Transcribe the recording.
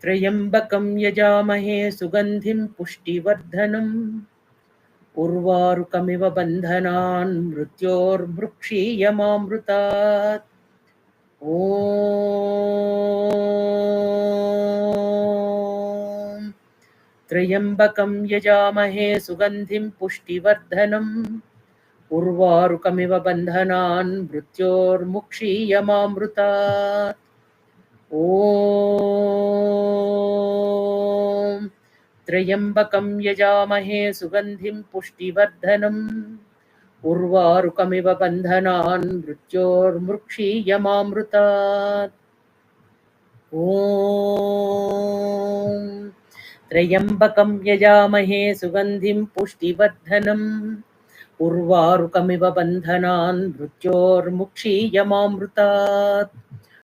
त्र्यम्बकं यजामहे सुगन्धिं पुष्टिवर्धनम् उर्वारुकमिव बन्धनान् मृत्योर्मृक्षीयमामृतात्। ॐ त्र्यम्बकं यजामहे सुगन्धिं पुष्टिवर्धनम् उर्वारुकमिव बन्धनान् मृत्योर्मुक्षीयमामृतात्। ॐ त्र्यम्बकं यजामहे सुगन्धिं पुष्टिवर्धनम् उर्वारुकमिव बन्धनान् मृत्योर्मुक्षीयमामृतात्। ॐ त्र्यम्बकं यजामहे सुगन्धिं पुष्टिवर्धनम् उर्वारुकमिव बन्धनान् मृत्योर्मुक्षीयमामृतात्।